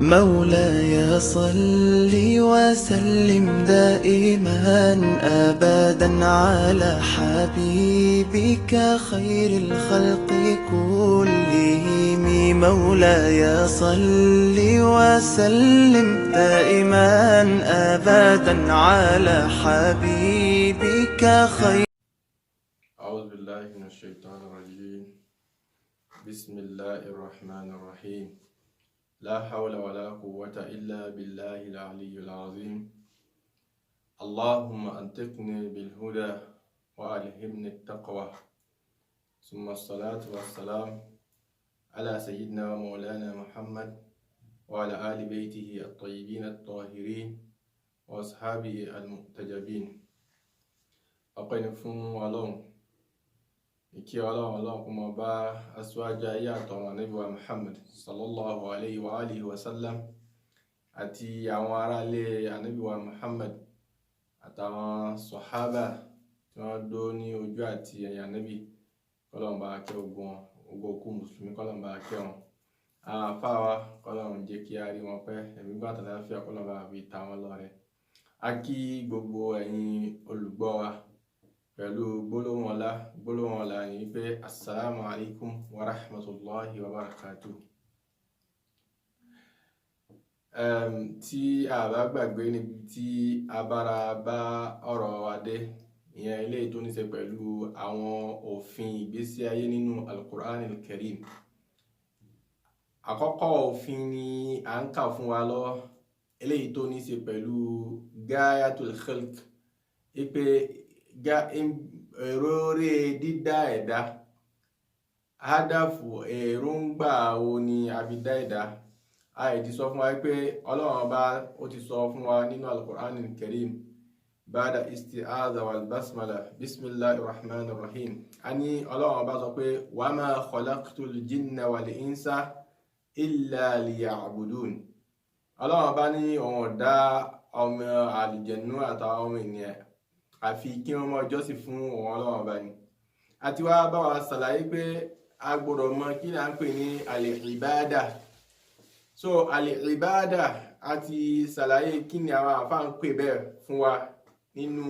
مولاي صل وسلم دائما أبدا على حبيبك خير الخلق كلهم. مولاي صل وسلم دائما أبدا على حبيبك خير. أعوذ بالله من الشيطان الرجيم. بسم الله الرحمن الرحيم. لا حول ولا قوة إلا بالله العلي العظيم. اللهم أنطقني بالهدى وألهمني التقوى. ثم الصلاة والسلام على سيدنا مولانا محمد وعلى آل بيته الطيبين الطاهرين وأصحابه المحتجبين. أقول فون ولون ìkí ọlọ́run kó máa bá aṣíwájú ayé àtọ̀run ànábì wa Muhammad sallallahu alayhi wa alihi wa sallam àti àwọn aráalé ànábì wa Muhammad àtàwọn sọ̀hábà tí wọ́n dó ní ojú àti ẹ̀yìn ànábì kọ́lọ́mbà akẹ́ ogun òkú mùsùlùmí kọ́lọ́mbà akẹ́ wọn. àwọn afáwa kọ́lọ́run jẹ́ kí a rí wọn pẹ́ ẹ̀mí gbà tàlàáfíà kọ́lọ́mbà àbí tàwọn lọ́rẹ. A kí gbogbo ẹ̀yin olùgbọ́ wa pẹ̀lú gbólóhùn ọlá ní pé assalamu alaikum wa rahmatullahi wa barakatuh. Tí a bá gbàgbé níbi tí a bára bá ọ̀rọ̀ wa dé, ìyẹn ilé tó ní ṣe pẹ̀lú àwọn òfin ìgbésí ayé nínú al-Qur'an al-Karim. Àkọ́kọ́ òfin ni à ń kà fún wa lọ, eléyìí tó ní ṣe pẹ̀lú gayatul khalq, ipe èròrè dídá ẹ̀dá, hádàfù èròǹgbà wo ni àbídá ẹ̀dá. Ti sọ fún wa pé Ọlọ́run Ọba ó ti sọ fún wa nínú al-Qur'an al-Karim ba'da isti'adha wal basmala bismillahir rahmanir rahim. A ní Ọlọ́run Ọba sọ pé wa ma khalaqtul jinna wal insa illa liya'budun. Ọlọ́run Ọba ní òun dá ọmọ àlùjànnú àtàwọn ọmọ ènìyàn àfi kí wọ́n máa jọ́sìn fún òun Ọlọ́run Ọba ni. A ti wá bá wa ṣàlàyé pé a gbọ́dọ̀ mọ kí là ń pè ní al-ibada. So al-ibada a ti ṣàlàyé kí ni àwọn àfáà ń pè bẹ́ẹ̀ fún wa nínú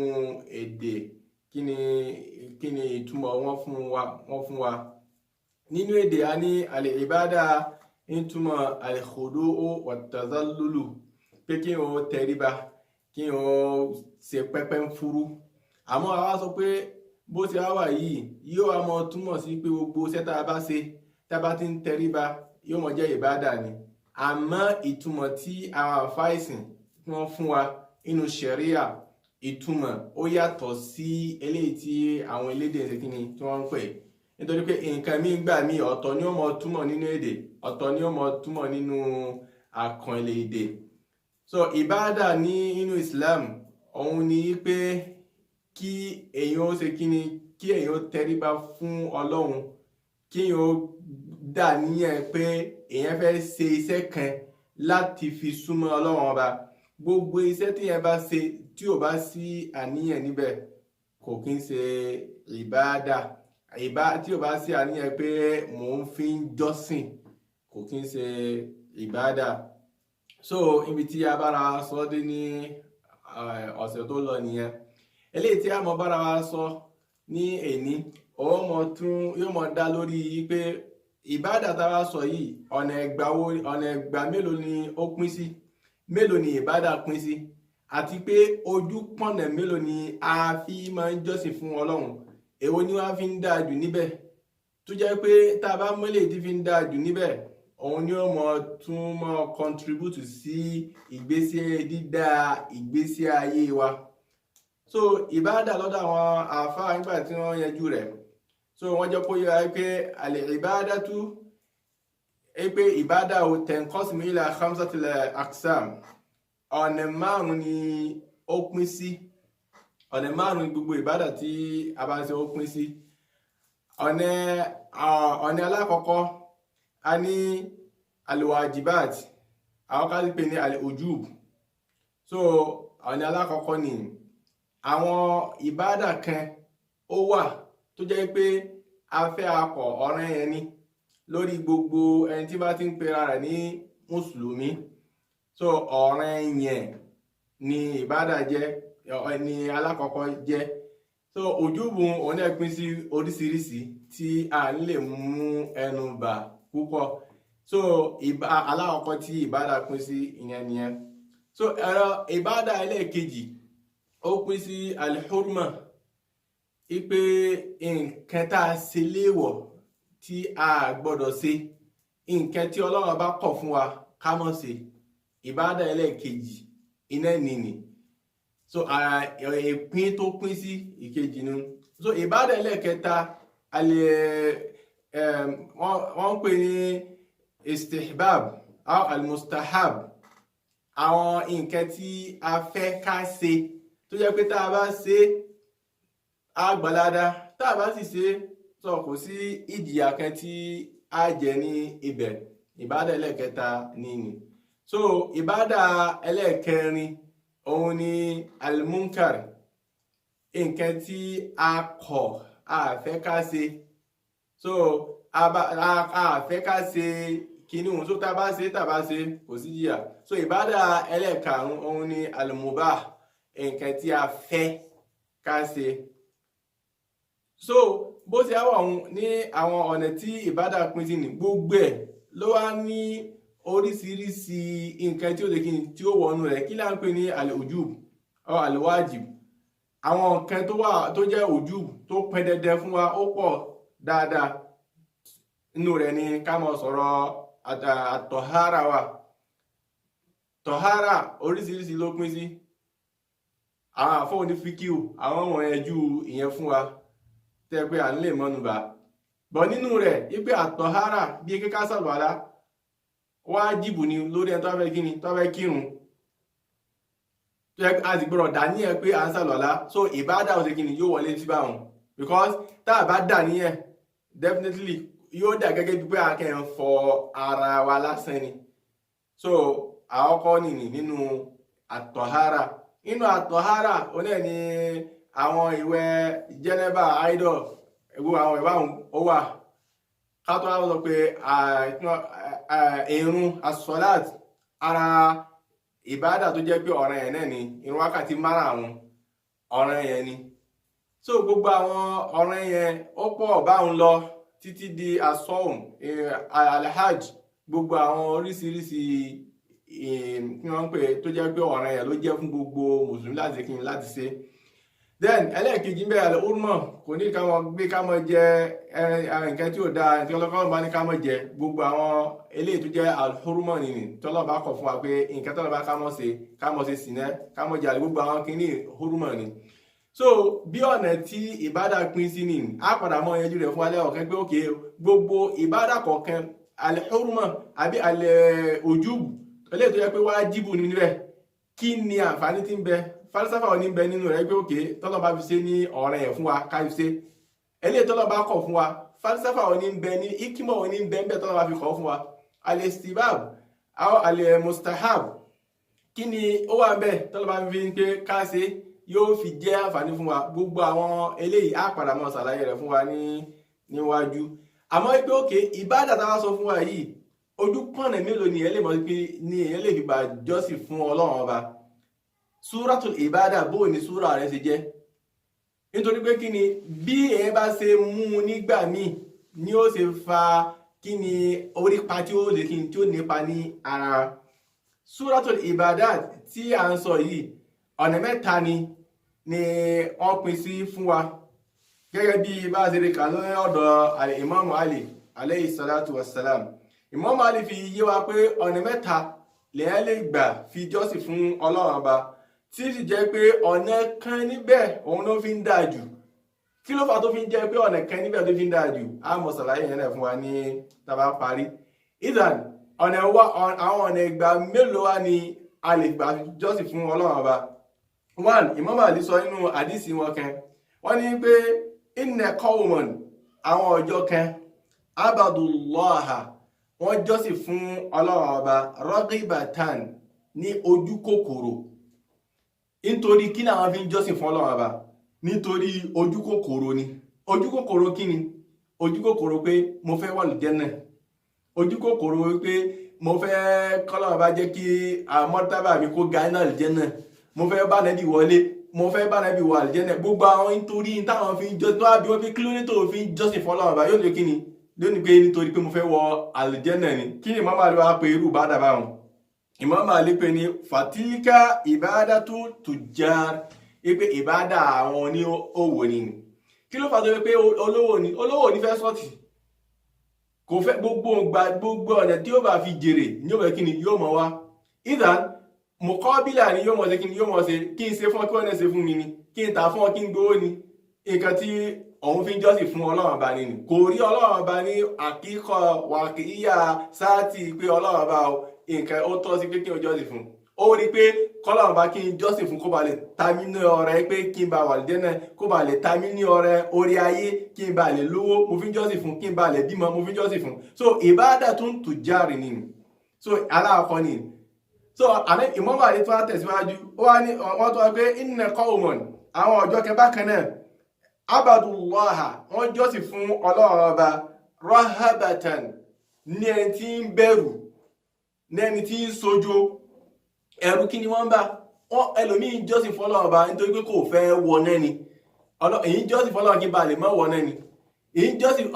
èdè, kí ni ìtumọ̀ wọn fún wa. Nínú èdè a ní al-ibada ń túmọ̀ al-khudu'u wat-tazallulu, pé kí wọ́n tẹríba, kí wọ́n ṣe pẹ́pẹ́ ń fúrú. Àmọ́ àwa sọ pé bó ti wà yìí yóò wá mọ túmọ̀ sí pé gbogbo iṣẹ́ tá a bá ṣe, tá a bá ti ń tẹríba, yóò mọ jẹ́ ìbádà ni. Àmọ́ ìtumọ̀ tí àwọn àfáà ẹ̀sìn wọ́n fún wa nínú ṣẹ̀ríà, ìtumọ̀ ó yàtọ̀ sí eléyìí tí àwọn elédè ṣe kíni tí wọ́n ń pè. Nítorí pé nǹkan míì gbà mí ọ̀tọ̀ ni ó mọ túmọ̀ nínú èdè, ọ̀tọ̀ ni ó mọ túmọ̀ nínú àkànlé èdè. So ìbádà ní inú Islam òun ni pé kí èyàn ó ṣe kíni, kí èyàn ó tẹríba fún Ọlọ́run, kí èyàn ó dà níyàn pé èyàn fẹ́ ṣe iṣẹ́ kan láti fi súnmọ́ Ọlọ́run Ọba. Gbogbo iṣẹ́ tí èyàn bá ṣe tí ò bá sí àníyàn níbẹ̀ kò kí ń ṣe ìbádà. Tí ò bá sí àníyàn pé mò ń fi ń jọ́sìn kò kí ń ṣe ìbádà. So ibi tí a bára sọ dé ní ọ̀sẹ̀ tó lọ nìyẹn. Eléyìí tí a mọ bára wa sọ ní èní yóò mọ dá lórí pé ìbádà tá a sọ yìí ọ̀nà ẹgbà mélòó ni ó pín sí, mélòó ni ìbádà pín sí, àti pé ojú pọ̀nà mélòó ni a fi máa ń jọ́sìn fún Ọlọ́run. Èwo ni wọ́n fi ń dáa jù níbẹ̀, tó jẹ́ pé tá a bá mọ́lẹ̀ tí fi ń dáa jù níbẹ̀, òun ni ó tún mọ contribute sí dídá ìgbésí ayé wa. So ìbádà lọ́dọ̀ àwọn àfáà nígbà tí wọ́n yanjú rẹ̀, so wọ́n jẹ́ kó yára pé al-ibadatu, pé ìbádà ò tanqasimu ila khamsatil aqsam. Ọ̀nà márùn-ún ni ó pín sí, ọ̀nà márùn-ún ni gbogbo ìbádà tí a bá ń ṣe ó pín sí. ọ̀nà alákọ̀ọ́kọ́ a ní al-wajibat, àwọn kan pè ní al-ujub. So ọ̀nà alákọ̀ọ́kọ́ ni àwọn ìbádà kan ó wà tó jẹ́ pé a fẹ́ akọ̀ ọ̀ranyàn ni lórí gbogbo ẹni tí bá ti ń pera rẹ̀ ní mùsùlùmí. so ọ̀ranyàn ni ìbádà jẹ́ ni alákọ̀ọ́kọ́ jẹ́ so ojúbù òun náà pín sí oríṣiríṣi tí a ń lè mú ẹnu bà púpọ̀ so alákọ̀ọ́kọ́ tí ìbádà pín sí ìyẹn nìyẹn so ìbádà ẹlẹ́ẹ̀kejì ó pín sí alhurma ipe nǹkan tá a ṣe léèwọ̀ tí a gbọ́dọ̀ ṣe nǹkan tí Ọlọ́run bá kọ̀ fún wa ká má ṣe ìbádà ẹlẹ́ẹ̀kejì iná nìní so ìpín tó pín sí ìkejì nu so ìbádà ẹlẹ́ẹ̀kẹta wọ́n ń pè ní istihbab aw almustahab àwọn nǹkan tí a fẹ́ ká ṣe tó jẹ́ pé tá a bá ṣe àgbàládá tá a bá sì ṣe sọ kò sí ìjìyà kan tí a jẹ ní ibẹ̀ ìbádà ẹlẹ́ẹ̀kẹta nìní so ìbádà ẹlẹ́ẹ̀kẹrin òun ni almunkar nǹkan tí a kọ̀ a fẹ́ ká ṣe so a fẹ́ ká ṣe kíní òun so tá a bá ṣe kò sí jìyà so ìbádà ẹlẹ́ẹ̀karùn òun ni almubah nǹkan tí a fẹ́ ká ṣe so bó ṣe àwọn òun ní àwọn ọ̀nà tí ìbádà pín sí ní gbogbo ẹ̀ ló wá ní oríṣiríṣi nǹkan tí ó lè kí ni tí ó wọnú rẹ̀ kí là ń pè ní al-ujub ọ al-wajib àwọn nǹkan tó jẹ́ ujub tó pẹ́ dandan fún wa ó pọ̀ dáadáa inú rẹ̀ ni ká máa sọ̀rọ̀ àtọ̀hárà wa tọ̀hárà oríṣiríṣi ló pín sí àwọn àfọwọ́ ní fíkíù àwọn ọmọ ẹjú ìyẹn fún wa tẹ́ pé à ń lè mọ́nubà bọ̀ nínú rẹ̀ wípé àtọ̀hárà bí kíká sàlùwàlá wájìbù ni lórí ẹni tó fẹ́ kí ni tó fẹ́ kírun a sì gbọ́dọ̀ dá níyẹn pé à ń sàlùwàlá so ìbádà ó ṣe kí ni yóò wọlé sí báwọn because tá a bá dà níyẹn definitely yóò dà gẹ́gẹ́ bí pé a kẹ́ ń fọ ara wa lásán ni so àkọ́kọ́ nìyí nínú àtọ̀hárà nínú àtọ̀hárà ó náà ní àwọn ìwẹ̀ jẹ́nẹ́bà idol ẹgbẹ́ àwọn ìbáwọn ó wà kátó àwọn sọ pé ìrun as-salat ara ìbádà tó jẹ́ pé ọ̀ranyàn náà ni ìrun wákàtí márààrún ọ̀ranyàn ni so gbogbo àwọn ọ̀ranyàn ó pọ̀ báwọn lọ títí di asọ́hùn alhaj gbogbo àwọn oríṣiríṣi kí wọ́n ń pè tó jẹ́ pé ọ̀ranyàn ló jẹ́ fún gbogbo mùsùlùmí láti kí n láti ṣe then ẹlẹ́ẹ̀kejì ń bẹ al-urma kò ní ká wọn gbé ká mọ jẹ nǹkan tí ò dáa tí ọlọ́kọ́ bá ní ká mọ jẹ gbogbo àwọn eléyìí tó jẹ́ al-hurma nìyí tọ́lọ́ bá kọ̀ fún wa pé nǹkan tọ́lọ́ bá ká mọ̀ ṣe sìnẹ́ ká mọ̀ jẹ àlè gbogbo àwọn kìíní hurma ni so bí ọ̀nà tí ìbádà pín sí ni a padà mọ ẹjú rẹ̀ fún alẹ́ ọ̀kẹ́ pé òkè gbogbo ìbádà kọ̀ọ̀kan al-hurma àbí al-ujub eléyìí tó jẹ́ pé wájìbù nínú rẹ̀ kí ni àǹfààní tí ń bẹ falsafa ò ní bẹ nínú rẹ̀ pé òkè tọ́lọ́ bá fi ṣe ní ọ̀ranyàn fún wa ká fi ṣe eléyìí tọ́lọ́ bá kọ̀ fún wa falsafa ò ní bẹ ní ikimo ò ní bẹ ń bẹ tọ́lọ́ bá fi kọ̀ fún wa al-istihbab aw al-mustahab kí ni ó wà ń bẹ tọ́lọ́ bá fi ń pé ká ṣe yóò fi jẹ́ àǹfààní fún wa gbogbo àwọn eléyìí á padà mọ́ ṣàlàyé rẹ̀ fún wa níwájú àmọ́ pé òkè ìbádà tá a wá sọ fún wa yìí ojú pọ̀nà mélòó ni èyàn lè mọ̀ pé ní èyàn lè fi gbà jọ́sìn fún Ọlọ́run ọba súratul ìbádà bóò ní súra rẹ̀ ṣe jẹ́ nítorí pé kí ni bí èyàn bá ṣe mú un nígbà míì ni ó ṣe fa kí ni orípa tí ó lè kí ni tí ó nípa ní ara súratul ìbádà tí à ń sọ yìí ọ̀nà mẹ́ta ni wọ́n pín sí fún wa gẹ́gẹ́ bí bá ṣe rí kà lórí ọ̀dọ̀ al-Imam Ali alayhi salatu wassalam Imam Ali fi yé wa pé ọ̀nà mẹ́ta lèyàn lè gbà fi jọ́sìn fún Ọlọ́run ọba tí sì jẹ́ pé ọ̀nà kan níbẹ̀ òun ló fi ń dáa jù kí ló fà tó fi ń jẹ́ pé ọ̀nà kan níbẹ̀ tó fi ń dáa jù á mọ̀ ṣàlàyé yẹn náà fún wa ní tá bá parí ìdàn àwọn ọ̀nà ìgbà mélòó wá ni a lè gbà jọ́sìn fún Ọlọ́run ọba one Imam Ali sọ nínú àdísì wọn kan wọ́n ní pé inna qawman àwọn ọjọ́ kan abadullaha wọ́n jọ́sìn fún Ọlọ́run ọba rọ́gìbàtàn ní ojú kòkòrò nítorí kí ni àwọn fi ń jọ́sìn fún Ọlọ́run ọba nítorí ojú kòkòrò ni ojú kòkòrò kí ni ojú kòkòrò pé mo fẹ́ wà lùjẹ́nà ojú kòkòrò pé mo fẹ́ kọ́lọ́run bá jẹ́ kí mọ́tàbà mi kó ga iná àlùjánnà mo fẹ́ bá nàbí wọlé mo fẹ́ bá nàbí wọ àlùjánnà gbogbo àwọn nítorí táwọn fi ń jọ́sìn tó wá bí wọ́n fi kílódétò fi ń jọ́sìn fọ́lọ́run bá yóò lè kí ni lónìí pé nítorí pé mo fẹ́ wọ àlùjánnà ni kí ni Imam Ali wá pé irú bá dàbà wọn Imam Ali pé ní fatilka ibadatu tujjar pé ìbádà àwọn ní òwò ni kí ló fà tó pé olówó ni fẹ́ sọ́ọ̀tì kò fẹ́ gbogbo ọ̀nà tí ó bá fi jèrè ní òwò kí ni yóò mọ̀ wá ìdán mọ̀kọ́bílà ni yóò mọ̀ sí kí ni yóò mọ̀ sí kí n ṣe fún ọ kí wọ́n náà ṣe fún mi ni kí n tà fún ọ kí n gbowó ni nǹkan tí òun fi ń jọ́sìn fún Ọlọ́run ọba ni kò rí Ọlọ́run ọba ní àkíkọ̀ wàkíyà sáàtì pé Ọlọ́run ọba nǹkan ó tọ́ sí pé kí n jọ́sìn fún ó rí pé kọ́lọ́run bá kí n jọ́sìn fún kó ba lè ta mí ní ọrẹ pé kí n ba wà lẹ́dẹ́ náà kó ba lè ta mí ní ọrẹ orí ayé kí n ba lè lówó mo fi ń jọ́sìn fún kí n ba lè bímọ mo fi ń jọ́sìn fún so ìbádà tó ń tù járe ni so aláàkọ́ ni so àmì ìmọ̀mọ̀ àti tó wá tẹ̀síwájú ó wá ní wọ́n tó wá pé inna qawman àwọn ọjọ́ kẹ bákan náà abadullaha wọ́n jọ́sìn fún Ọlọ́run ọba rahabatan ní ẹni tí ń bẹ̀rù ní ẹni tí ń sojo ẹ̀rù kí ni wọ́n bá ẹlòmíì jọ́sìn fọ́lọ́run ọba nítorí pé kò fẹ́ wọ náà ni èyí jọ́sìn fọ́lọ́run kí ba lè má wọ náà ni èyí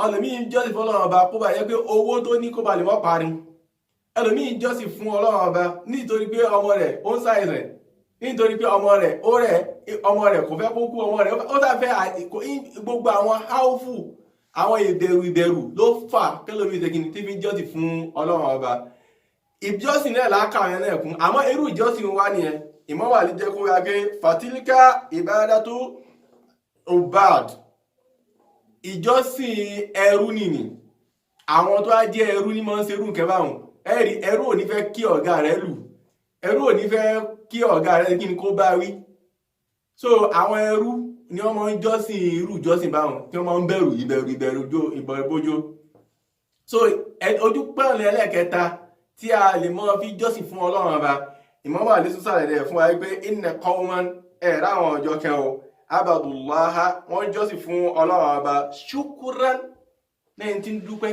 ẹlòmíì jọ́sìn fọ́lọ́run ọba kó ba yẹ pé owó tó ní kó ba lè má parí ẹlòmíì jọ́sìn fún Ọlọ́run ọba nítorí pé ọmọ rẹ̀ ó ń ṣàìsàn nítorí pé ọmọ rẹ̀ kò fẹ́ kó kú ọmọ rẹ̀ ó sáfẹ́ gbogbo àwọn háùfù àwọn ìbẹ̀rù ló fà kẹlòmíì tẹkìnì tí fi jọ́sìn fún Ọlọ́run ọba ìjọsìn náà lákàáyán náà kún àmọ́ irú ìjọsìn wá nìyẹn Imam Ali jẹ́ kó wá gé fatilka ibadatu ubad ìjọsìn ẹrú nìní àwọn tó á jẹ́ ẹrú ní máa ń ṣerú nǹkan báwọn ẹ̀rí ẹrú ò ní fẹ́ kí ọ̀gá rẹ̀ lù ẹrú ò ní fẹ́ kí ọ̀gá rẹ̀ kí ni kó bá wí so àwọn ẹrú ni wọ́n máa ń jọ́sìn irú ìjọsìn báwọn tí wọ́n máa ń bẹ̀rù ìbẹ̀rù so ojú pẹ́ẹ́lẹ̀ ẹlẹ́kẹta tí a lè mọ́ fi jọ́sìn fún Ọlọ́run ọba Imam Ali sàlẹ̀ rẹ̀ fún wa pé inna qawman ẹ̀rá àwọn ọjọ́ kẹwọ́ abadullaha wọ́n jọ́sìn fún Ọlọ́run ọba ṣúkúrán lẹ́yìn tí ń dúpẹ́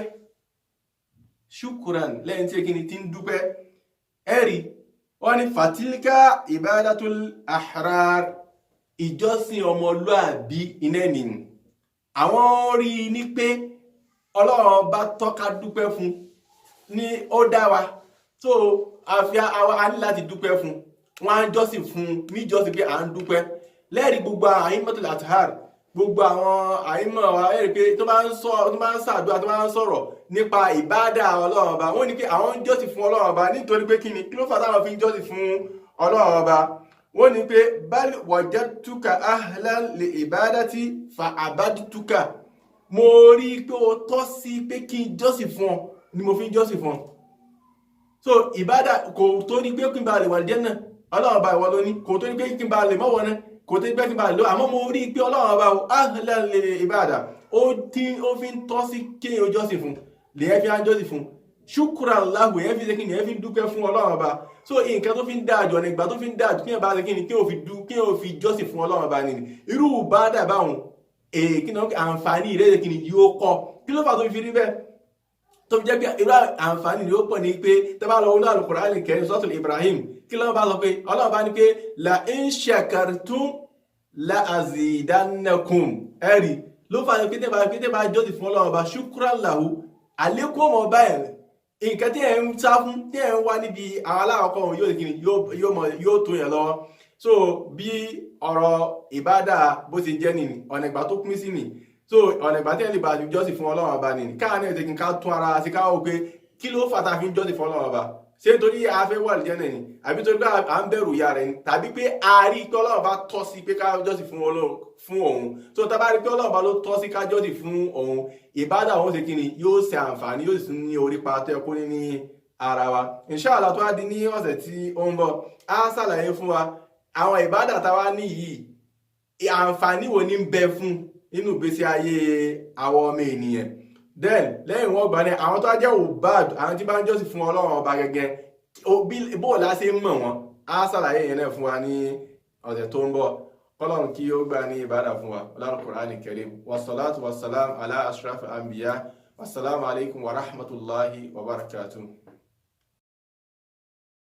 ṣúkúrán lẹ́yìn tí kí ni tí ń dúpẹ́ ẹ̀rí wọ́n ní fatilka ibadatul ahrar ìjọ́sìn ọmọlúàbí iná nìyí àwọn rí ní pé Ọlọ́run ọba tọ́ka dúpẹ́ fún ní ó dá wa so a ní láti dúpẹ́ fún wọn á jọ́sìn fún ní jọ́sìn pé à ń dúpẹ́ lẹ́ẹ̀rí gbogbo àìmọ́tò látàr gbogbo àwọn àìmọ̀ wa ẹ̀rí pé tó bá ń ṣàdúrà tó bá ń sọ̀rọ̀ nípa ìbádà Ọlọ́run ọba wọ́n ní pé àwọn ń jọ́sìn fún Ọlọ́run ọba nítorí pé kí ni kí ló fà táwọn fi ń jọ́sìn fún Ọlọ́run ọba wọ́n ní pé bal wajadtuka ahlan li ibadati fa abadtuka mo rí pé ó tọ́ sí pé kí n jọ́sìn fún ọ ni mo fi ń jọ́sìn fún ọ so ìbádà kò tó ní pé kí n bá lè wà Jánnà Ọlọ́run ọba ìwọ ló ní kò tó ní pé kí n bá lè mọ́wọ́ náà kò tó ní pé kí n bá lè lọ àmọ́ mo rí pé Ọlọ́run ọba ahlan li ibada ó fi ń tọ́ sí kéèyàn jọ́sìn fún lè ẹ́ fi á jọ́sìn fún shukran lahu ẹ́ fi ṣe kí ni ẹ́ fi ń dúpẹ́ fún Ọlọ́run ọba so nǹkan tó fi ń dáàjọ ní ìgbà tó fi ń dáàjọ kí n bá ṣe kí ni kí o fi jọ́sìn fún Ọlọ́run ọba ni irú ìbádà báwọn kí ni àǹfààní rẹ̀ kí ni yóò kọ́ kí ló fà tó fi rí bẹ́ẹ̀ tó fi jẹ́ pé irú àǹfààní ni ó pọ̀ ní pé tẹ́bá lọ wọnú Al-Qur'an Al-Karim Suratul Ibrahim kí ló bá sọ pé Ọlọ́run bá ní pé la in shakartum la azidannakum ẹ̀rí ló fà ní pé tẹ́bá jọ́sìn fún Ọlọ́run bá shukran lahu àlékún ọmọ báyìí nǹkan tí ẹ̀ ń sá fún tí ẹ̀ ń wá níbi àwọn aláwọ̀kọ́ wọn yóò tó yẹn lọ́wọ́ so bí ọ̀rọ̀ ìbádà bó ti jẹ́ nìyí ọ̀nà ìgbà tó pín sí nìyí so ọ̀nà ìgbà tí ẹ̀ lè bá jọ́sìn fún Ọlọ́run ọba nìyí káà náà ṣe kí n ká tún ara sí káwọ́ pé kí ló fà tá a fi ń jọ́sìn fún Ọlọ́run ọba ṣé nítorí a fẹ́ wà lìjẹ́ náà ni àbí torí pé à ń bẹ̀rù ìyà rẹ̀ ni tàbí pé a rí pé Ọlọ́run bá tọ́ sí pé ká jọ́sìn fún òun so tá a bá rí pé Ọlọ́run bá ló tọ́ sí ká jọ́sìn fún òun ìbádà òun ṣe kí ni yóò ṣe àǹfààní yóò sì ní orí pa tó yẹ kó ní ara wa inshallah tó wá di ní ọ̀sẹ̀ tí ó ń bọ̀ á ṣàlàyé fún wa àwọn ìbádà táwa ní yìí àǹfààní wo ní ń bẹ fún nínú ìgbésí ayé àwọn ọmọ ènìyàn then lẹ́yìn wọ́n gbà ní àwọn tó jẹ́ òbáàd àwọn tí bá ń jọ́sìn fún Ọlọ́run ọba gẹ́gẹ́ bóòlá ṣe ń mọ̀ wọ́n á ṣàlàyé yẹn náà fún wa ní ọ̀sẹ̀ tó ń bọ̀ Ọlọ́run kí ó gbà ní ìbádà fún wa Ọlọ́run Qur'ani Karim wassalatu wassalam ala ashrafil anbiya wassalamu alaikum wa rahmatullahi wa barakatuh.